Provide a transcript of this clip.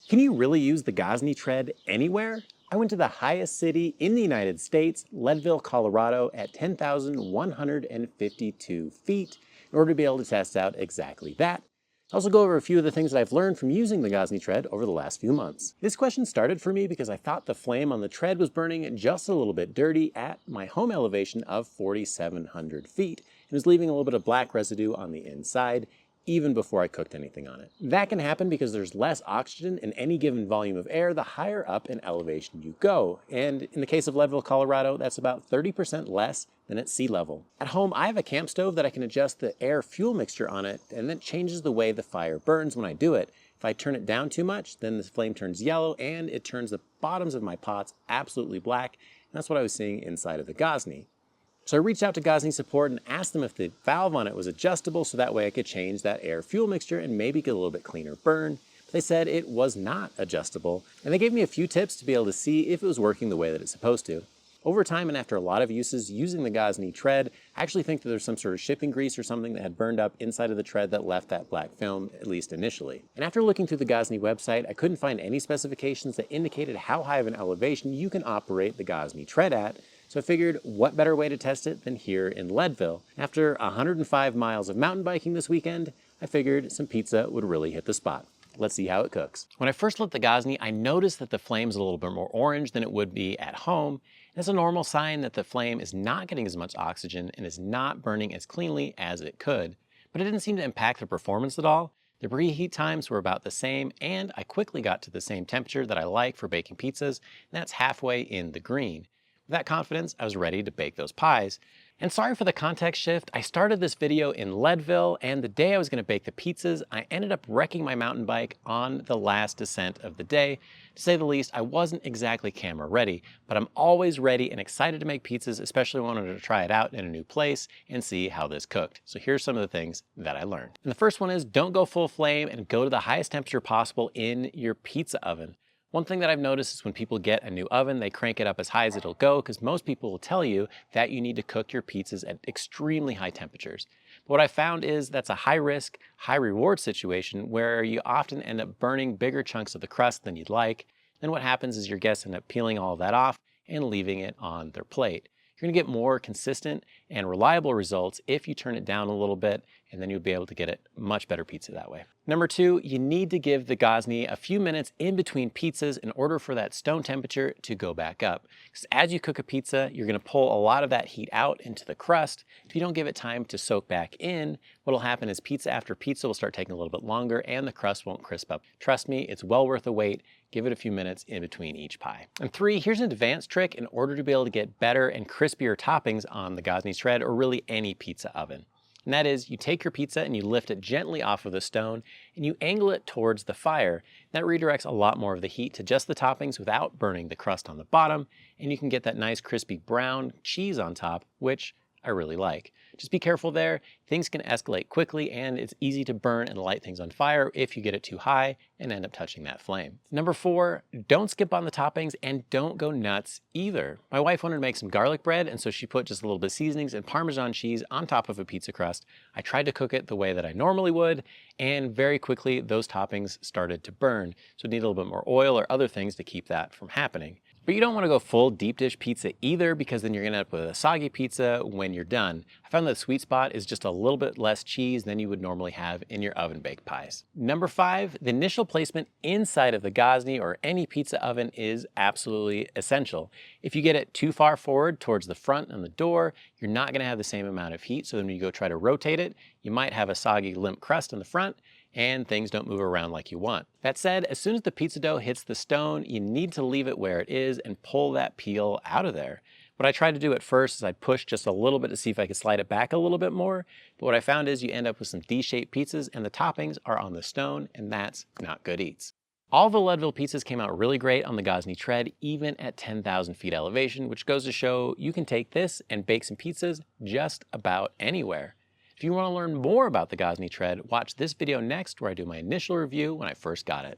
Can you really use the Gozney Tread anywhere? I went to the highest city in the United States, Leadville, Colorado, at 10,152 feet in order to be able to test out exactly that. I'll also go over a few of the things that I've learned from using the Gozney Tread over the last few months. This question started for me because I thought the flame on the tread was burning just a little bit dirty at my home elevation of 4,700 feet and was leaving a little bit of black residue on the inside even before I cooked anything on it. That can happen because there's less oxygen in any given volume of air the higher up in elevation you go. And in the case of Leadville, Colorado, that's about 30% less than at sea level. At home, I have a camp stove that I can adjust the air fuel mixture on it, and that changes the way the fire burns when I do it. If I turn it down too much, then the flame turns yellow and it turns the bottoms of my pots absolutely black. And that's what I was seeing inside of the Gozney. So I reached out to Gozney support and asked them if the valve on it was adjustable so that way I could change that air fuel mixture and maybe get a little bit cleaner burn. But they said it was not adjustable, and they gave me a few tips to be able to see if it was working the way that it's supposed to. Over time and after a lot of uses using the Gozney Tread, I actually think that there's some sort of shipping grease or something that had burned up inside of the tread that left that black film, at least initially. And after looking through the Gozney website, I couldn't find any specifications that indicated how high of an elevation you can operate the Gozney Tread at. So I figured, what better way to test it than here in Leadville? After 105 miles of mountain biking this weekend, I figured some pizza would really hit the spot. Let's see how it cooks. When I first lit the Gozney, I noticed that the flame's a little bit more orange than it would be at home. That's a normal sign that the flame is not getting as much oxygen and is not burning as cleanly as it could. But it didn't seem to impact the performance at all. The preheat times were about the same, and I quickly got to the same temperature that I like for baking pizzas, and that's halfway in the green. With that confidence, I was ready to bake those pies. And sorry for the context shift, I started this video in Leadville, and the day I was gonna bake the pizzas, I ended up wrecking my mountain bike on the last descent of the day. To say the least, I wasn't exactly camera ready, but I'm always ready and excited to make pizzas, especially when I wanted to try it out in a new place and see how this cooked. So here's some of the things that I learned. And the first one is don't go full flame and go to the highest temperature possible in your pizza oven. One thing that I've noticed is when people get a new oven, they crank it up as high as it'll go because most people will tell you that you need to cook your pizzas at extremely high temperatures. But what I found is that's a high risk, high reward situation where you often end up burning bigger chunks of the crust than you'd like. Then what happens is your guests end up peeling all of that off and leaving it on their plate. You're gonna get more consistent and reliable results if you turn it down a little bit, and then you'll be able to get a much better pizza that way. Number two, you need to give the Gozney a few minutes in between pizzas in order for that stone temperature to go back up. Because as you cook a pizza, you're gonna pull a lot of that heat out into the crust. If you don't give it time to soak back in, what'll happen is pizza after pizza will start taking a little bit longer and the crust won't crisp up. Trust me, it's well worth the wait. Give it a few minutes in between each pie. And three, here's an advanced trick in order to be able to get better and crispier toppings on the Gozney Tread or really any pizza oven. And that is, you take your pizza and you lift it gently off of the stone and you angle it towards the fire. That redirects a lot more of the heat to just the toppings without burning the crust on the bottom, and you can get that nice crispy brown cheese on top, which I really like. Just be careful there. Things can escalate quickly and it's easy to burn and light things on fire if you get it too high and end up touching that flame. Number four, don't skip on the toppings and don't go nuts either. My wife wanted to make some garlic bread, and so she put just a little bit of seasonings and Parmesan cheese on top of a pizza crust. I tried to cook it the way that I normally would, and very quickly those toppings started to burn. So you need a little bit more oil or other things to keep that from happening. But you don't want to go full deep dish pizza either, because then you're going to end up with a soggy pizza when you're done. I found that the sweet spot is just a little bit less cheese than you would normally have in your oven baked pies. Number five, the initial placement inside of the Gozney or any pizza oven is absolutely essential. If you get it too far forward towards the front and the door, you're not going to have the same amount of heat. So then when you go try to rotate it, you might have a soggy limp crust in the front and things don't move around like you want. That said, as soon as the pizza dough hits the stone, you need to leave it where it is and pull that peel out of there. What I tried to do at first is I'd push just a little bit to see if I could slide it back a little bit more, but what I found is you end up with some D-shaped pizzas and the toppings are on the stone, and that's not good eats. All the Leadville pizzas came out really great on the Gozney Tread, even at 10,000 feet elevation, which goes to show you can take this and bake some pizzas just about anywhere. If you want to learn more about the Gozney Tread, watch this video next where I do my initial review when I first got it.